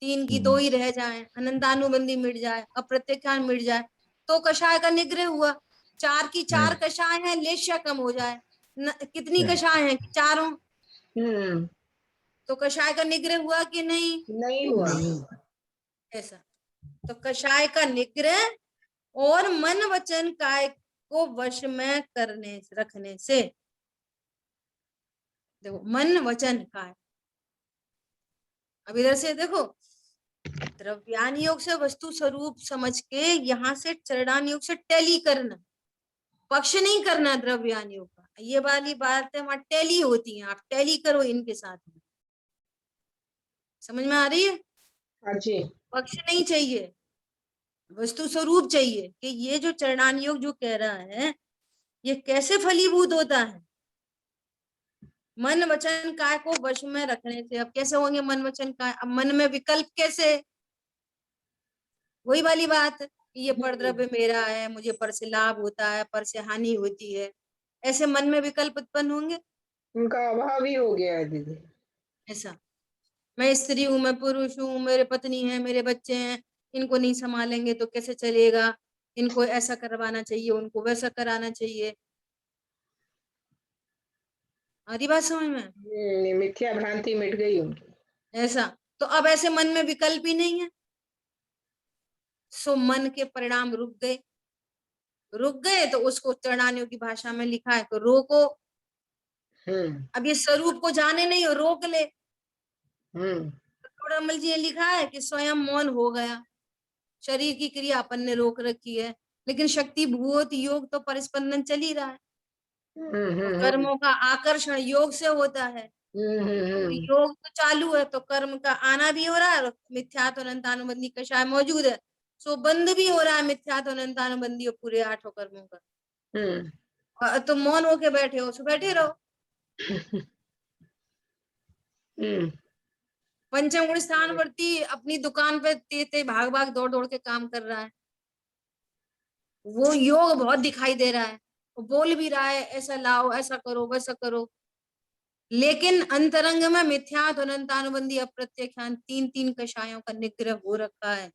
3 की 2 ही रह जाए, अनंतानुबंधी मिट जाए, अप्रत्यक्षान मिट जाए, तो कषाय का निग्रह हुआ। 4 की 4 कषाय है, लेश्य कम हो जाए, कितनी कषाय है? चारों। तो कषाय का निग्रह हुआ कि नहीं? नहीं हुआ। ऐसा। तो कषाय का निग्रह और मन वचन काय को वश में करने रखने से, देखो मन वचन काय, अब इधर से देखो, द्रव्यान योग से वस्तु स्वरूप समझ के यहाँ से चरणान योग से टैली करना, पक्ष नहीं करना द्रव्यान योग का। ये वाली बात है, वहां टैली होती है, आप टैली करो इनके साथ में। समझ में आ रही है? हाँ जी। पक्ष नहीं चाहिए, वस्तु स्वरूप चाहिए कि ये जो चरणान योग जो कह रहा है ये कैसे फलीभूत होता है? मन वचन काय को वश में रखने से। अब कैसे होंगे मन वचन काय? अब मन में विकल्प कैसे? वही वाली बात, ये परद्रव्य मेरा है, मुझे पर से लाभ होता है, पर से हानि होती है, ऐसे मन में विकल्प उत्पन्न होंगे। उनका अभाव ही हो गया है दीदी। ऐसा, मैं स्त्री हूँ, मैं पुरुष हूँ, मेरे पत्नी है, मेरे बच्चे हैं, इनको नहीं संभालेंगे तो कैसे चलेगा, इनको ऐसा करवाना चाहिए, उनको वैसा कराना चाहिए। आधी बात समझ में? मिथ्या भ्रांति मिट गई उनकी। ऐसा, तो अब ऐसे मन में विकल्प ही नहीं है, सो मन के परिणाम रुक गए। रुक गए तो उसको चरणानियों की भाषा में लिखा है तो रोको। अब ये स्वरूप को जाने नहीं हो, रोक ले। कमल जी ने लिखा है कि स्वयं मौन हो गया, शरीर की क्रिया अपन ने रोक रखी है, लेकिन शक्ति भूत योग तो परिस्पंदन चल ही रहा है। तो कर्मों का आकर्षण योग से होता है, तो योग तो चालू है, तो कर्म का आना भी हो रहा है, मिथ्यात्व अनंतानुबंधी कषाय मौजूद है, सो बंद भी हो रहा है मिथ्यात्व अनंतानुबंधी और पूरे 8 कर्मों का। तो मौन होके बैठे हो, सो बैठे रहो। पंचम गुण स्थानवर्ती अपनी दुकान पे तेज भाग भाग दौड़ दौड़ के काम कर रहा है, वो योग बहुत दिखाई दे रहा है, वो बोल भी रहा है ऐसा लाओ, ऐसा करो, वैसा करो, लेकिन अंतरंग में मिथ्यात्व अनंतानुबंधी अप्रत्यक्षान 3 कषायों का निग्रह हो रखा है।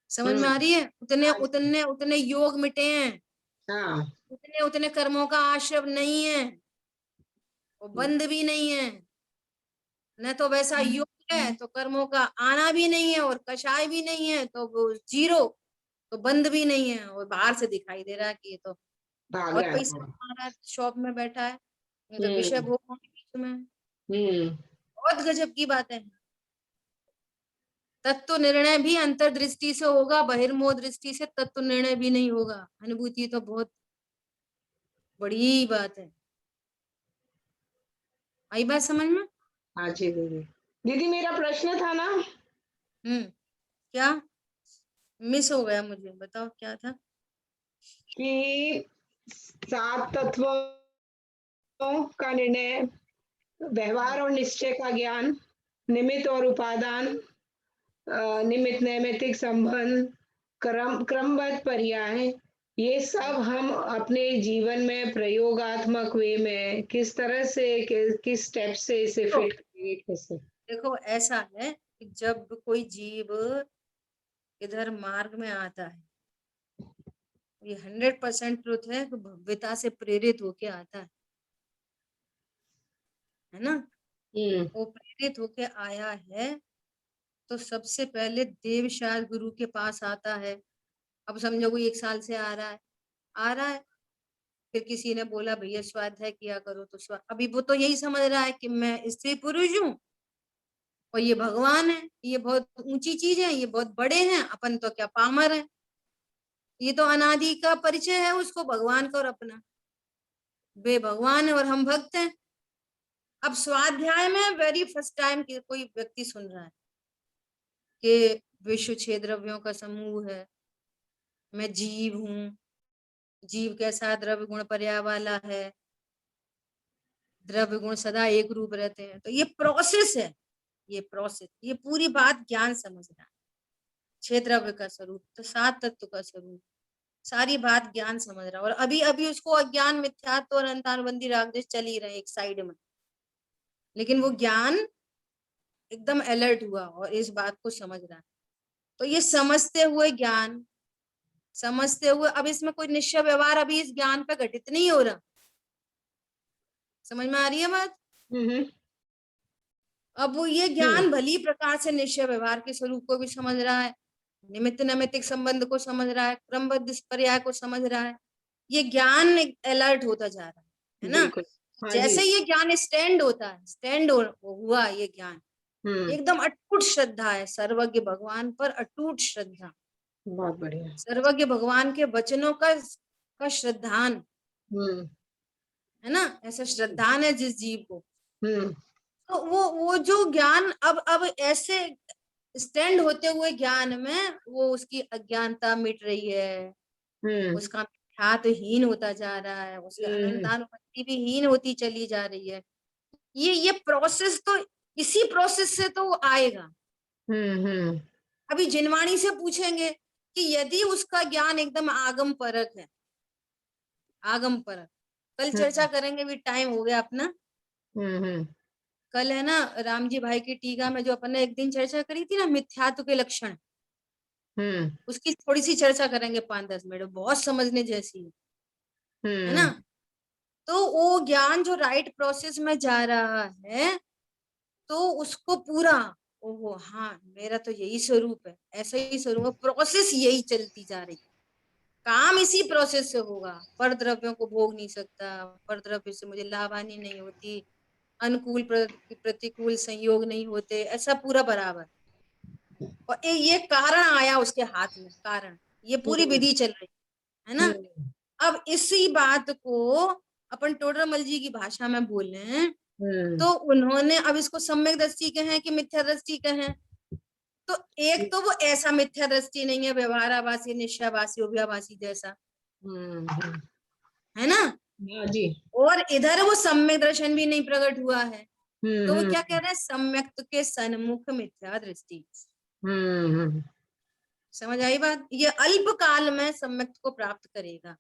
समझ में आ रही है? उतने उतने उतने योग मिटे हैं, उतने उतने कर्मों का आश्रय नहीं है, वो बंद भी नहीं है, न तो वैसा योग है तो कर्मों का आना भी नहीं है, और कषाय भी नहीं है तो वो जीरो, तो बंद भी नहीं है, और बाहर से दिखाई दे रहा है कि ये तो बहुत पैसा कमा रहा है, शॉप में बैठा है, उनका विषय भोग होने बीच में। बहुत गजब की बात है। तत्व निर्णय भी अंतर्दृष्टि से होगा, बहिर्मोह दृष्टि से तत्व निर्णय भी नहीं होगा। अनुभूति तो बहुत बड़ी बात है। आई बात समझ में? हाँ जी दीदी। दीदी मेरा प्रश्न था ना, क्या मिस हो गया मुझे, बताओ क्या था? कि 7 तत्वों का निर्णय, व्यवहार और निश्चय का ज्ञान, निमित्त और उपादान, निमित्त नैमित्तिक संबंध, क्रमबद्ध पर्याय, ये सब हम अपने जीवन में प्रयोगात्मक वे में किस तरह से किस स्टेप से इसे फिट करेंगे कैसे? देखो ऐसा है कि जब कोई जीव इधर मार्ग में आता है, ये 100% ट्रुथ है कि भव्यता से प्रेरित होके आता है ना? वो प्रेरित होके आया है तो सबसे पहले देवशास्त्र गुरु के पास आता है। अब समझो कोई 1 साल से आ रहा है, फिर किसी ने बोला भैया स्वाध्याय किया करो, तो अभी वो तो यही समझ रहा है कि मैं स्त्री पुरुष हूँ और ये भगवान है, ये बहुत ऊंची चीज है, ये बहुत बड़े हैं, अपन तो क्या पामर है। ये तो अनादि का परिचय है उसको भगवान का और अपना, वे भगवान है और हम भक्त हैं। अब स्वाध्याय में वेरी फर्स्ट टाइम कोई व्यक्ति सुन रहा है कि विश्व 6 द्रव्यों का समूह है, मैं जीव हूँ, जीव कैसा द्रव्य गुण पर्याय वाला है, द्रव्य गुण सदा एक रूप रहते हैं, तो ये प्रोसेस है, ये प्रोसेस, ये पूरी बात ज्ञान समझना है। 6 द्रव्य का स्वरूप तो 7 तत्व का स्वरूप, सारी बात ज्ञान समझ रहा है, और अभी अभी उसको अज्ञान मिथ्यात्व और अंतानुबंधी रागद्वेष चल ही रहे एक साइड में, लेकिन वो ज्ञान एकदम अलर्ट हुआ और इस बात को समझ रहा है। तो ये समझते हुए ज्ञान, समझते हुए, अब इसमें कोई निश्चय व्यवहार अभी इस ज्ञान पे घटित नहीं हो रहा। समझ में आ रही है बात? अब वो ये ज्ञान भली प्रकार से निश्चय व्यवहार के स्वरूप को भी समझ रहा है, निमित्त नैमित्तिक संबंध को समझ रहा है, क्रमबद्ध पर्याय को समझ रहा है। ये ज्ञान अलर्ट होता जा रहा है ना। हाँ जैसे जी। ये ज्ञान स्टैंड होता है, स्टैंड हुआ ये ज्ञान, एकदम अटूट श्रद्धा है सर्वज्ञ भगवान पर, अटूट श्रद्धा, बहुत बढ़िया। सर्वज्ञ भगवान के वचनों का श्रद्धान है ना, ऐसा श्रद्धान है जिस जीव को। तो वो जो ज्ञान अब ऐसे स्टैंड होते हुए ज्ञान में वो उसकी अज्ञानता मिट रही है, उसका मिथ्यात्वहीन होता जा रहा है, उसकी अनंतानुपत्ति भी हीन होती चली जा रही है। ये प्रोसेस तो इसी प्रोसेस से तो आएगा। अभी जिनवाणी से पूछेंगे कि यदि उसका ज्ञान एकदम आगम परक है, आगम परक, कल चर्चा करेंगे, भी टाइम हो गया अपना। कल है ना राम जी भाई की टीका में जो अपन ने एक दिन चर्चा करी थी ना, मिथ्यात्व के लक्षण, उसकी थोड़ी सी चर्चा करेंगे 5-10 मिनट, बहुत समझने जैसी है ना। तो वो ज्ञान जो राइट प्रोसेस में जा रहा है, तो उसको पूरा, ओहो हाँ मेरा तो यही स्वरूप है, ऐसा ही स्वरूप है, प्रोसेस यही चलती जा रही, काम इसी प्रोसेस से होगा। पर द्रव्यों को भोग नहीं सकता, पर द्रव्य से मुझे लाभ हानि नहीं होती, अनुकूल प्रतिकूल संयोग नहीं होते, ऐसा पूरा बराबर। और ये कारण आया उसके हाथ में, कारण, ये पूरी विधि चल रही है ना। अब इसी बात को अपन टोडरमल जी की भाषा में बोले तो उन्होंने अब इसको सम्यक दृष्टि कहें कि मिथ्या दृष्टि कहें, तो एक तो वो ऐसा मिथ्या दृष्टि नहीं है व्यवहाराभासी निश्चयाभासी उभयाभासी जैसा, है ना जी। और इधर वो सम्यक दर्शन भी नहीं प्रकट हुआ है, तो वो क्या कह रहे हैं, सम्यक्त के सन्मुख मिथ्या दृष्टि। समझ आई बात? ये अल्प काल में सम्यक्त को प्राप्त करेगा,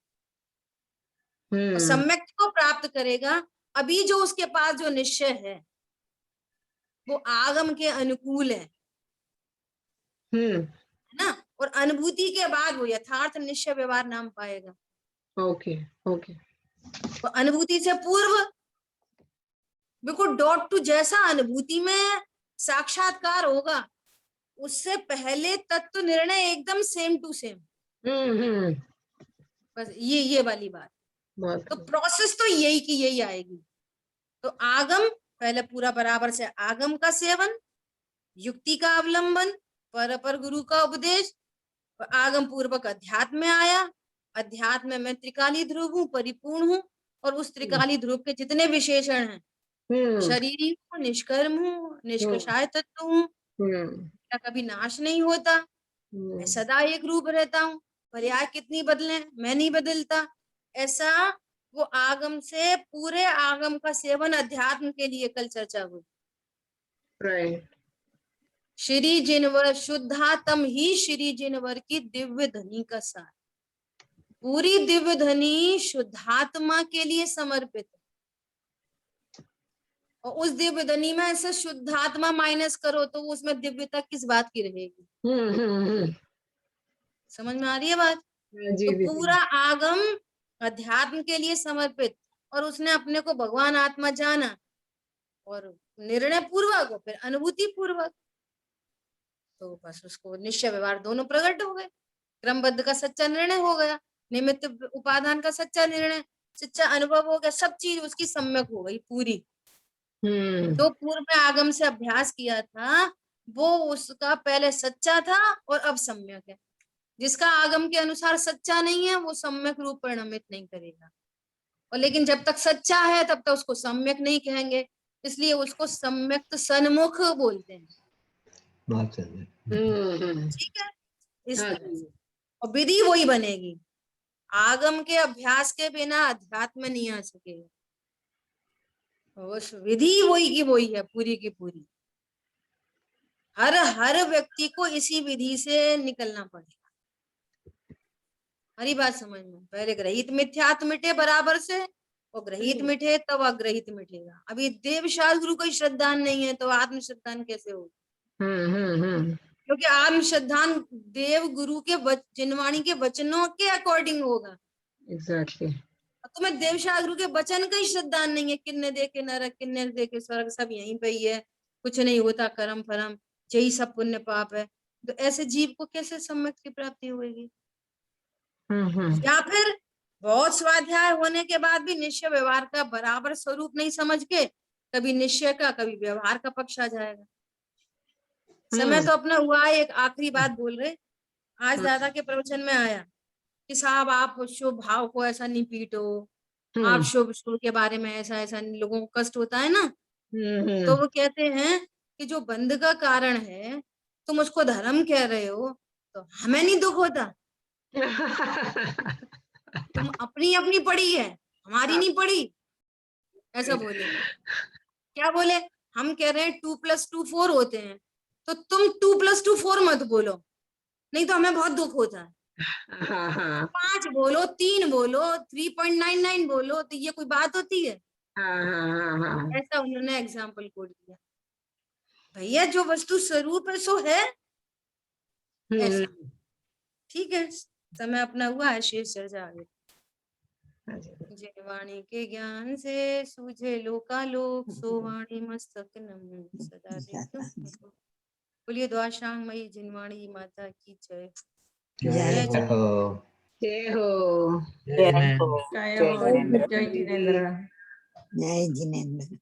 और सम्यक्त को प्राप्त करेगा। अभी जो उसके पास जो निश्चय है वो आगम के अनुकूल है ना, और अनुभूति के बाद वो यथार्थ निश्चय व्यवहार नाम पाएगा। Okay okay. तो अनुभूति से पूर्व बिल्कुल डॉट टू जैसा अनुभूति में साक्षात्कार होगा, उससे पहले तत्व निर्णय एकदम सेम टू सेम। बस ये वाली बात। तो प्रोसेस तो यही की यही आएगी। तो आगम पहले पूरा बराबर से आगम का सेवन, युक्ति का अवलंबन, पर गुरु का उपदेश, आगम पूर्वक अध्यात्म में आया, अध्यात्म में मैं त्रिकाली ध्रुव हूँ, परिपूर्ण हूँ, और उस त्रिकाली ध्रुव के जितने विशेषण हैं, शरीरी हूँ, निष्कर्म हूँ, निष्कषाय तत्व हूँ, मेरा कभी नाश नहीं होता, मैं सदा एक रूप रहता हूँ, पर्याय कितनी बदले मैं नहीं बदलता, ऐसा वो आगम से पूरे आगम का सेवन अध्यात्म के लिए कल चर्चा हुई। राइट। श्री जिनवर शुद्धात्म ही श्री जिनवर की दिव्य धनी का सार, पूरी दिव्य धनी शुद्धात्मा के लिए समर्पित है। और उस दिव्य धनी में ऐसे शुद्धात्मा माइनस करो तो उसमें दिव्यता किस बात की रहेगी? समझ में आ रही है बात? तो पूरा आगम अध्यात्म के लिए समर्पित, और उसने अपने को भगवान आत्मा जाना, और निर्णय पूर्वक और फिर अनुभूति पूर्वक, तो बस उसको निश्चय व्यवहार दोनों प्रकट हो गए, क्रमबद्ध का सच्चा निर्णय हो गया, निमित्त उपादान का सच्चा निर्णय, सच्चा अनुभव हो गया, सब चीज उसकी सम्यक हो गई पूरी। जो पूर्व में आगम से अभ्यास किया था वो उसका पहले सच्चा था और अब सम्यक है। जिसका आगम के अनुसार सच्चा नहीं है वो सम्यक रूप परिणमित नहीं करेगा, और लेकिन जब तक सच्चा है तब तक उसको सम्यक नहीं कहेंगे, इसलिए उसको सम्यक सन्मुख बोलते हैं। ठीक है, इस तरह से। और विधि वही बनेगी, आगम के अभ्यास के बिना अध्यात्म नहीं आ सकेगा, उस विधि वही की वही है पूरी की पूरी। हर व्यक्ति को इसी विधि से निकलना पड़ेगा। हरी बात समझ में, पहले ग्रहित मिथ्यात्व मिटे बराबर से, और ग्रहित मिटे तब अग्रहित मिटेगा। अभी देव शास्त्र गुरु को श्रद्धान नहीं है तो आत्म श्रद्धान कैसे होगा? क्योंकि आत्म श्रद्धान देव गुरु के जिनवाणी के वचनों के अकॉर्डिंग होगा। एग्जैक्टली। तुम्हें देव शास्त्र गुरु के वचन का ही श्रद्धान नहीं है, किन्ने देखे नरक किन्ने देखे स्वर्ग सब यहीं पे ही है, कुछ नहीं होता, कर्म फरम यही सब पुण्य पाप है, तो ऐसे जीव को कैसे सम्यक की प्राप्ति होगी? या फिर बहुत स्वाध्याय होने के बाद भी निश्चय व्यवहार का बराबर स्वरूप नहीं समझ के कभी निश्चय का कभी व्यवहार का पक्ष आ जाएगा। समय तो अपना हुआ है। एक आखिरी बात बोल रहे, आज दादा के प्रवचन में आया कि साहब आप शुभ भाव को ऐसा नहीं पीटो, आप शुभ शुभ के बारे में ऐसा ऐसा, लोगों को कष्ट होता है ना, तो वो कहते हैं कि जो बंध का कारण है तुम उसको धर्म कह रहे हो तो हमें नहीं दुख होता? तुम अपनी अपनी पड़ी है, हमारी नहीं पड़ी, ऐसा बोले। क्या बोले? हम कह रहे हैं 2 + 2 4 होते हैं, तो तुम 2 + 2 4 मत बोलो, नहीं तो हमें बहुत दुख होता है। 5 बोलो, 3 बोलो, 3.99 बोलो, तो ये कोई बात होती है? ऐसा उन्होंने एग्जाम्पल कोड दिया। भैया जो वस्तु स्वरूप है सो है ऐसा। ठीक है, समय अपना हुआ है, शेष चर्चा आगे। जिनवाणी के ज्ञान से सूझे लोकालोक, सो वाणी मस्तक नमो सदा देखो। बोलिए द्वाशांग मई जिनवाणी माता की जय। जय हो। जय हो। जय हो। जय हो। जय जिनेंद्र। जय जिनेंद्र।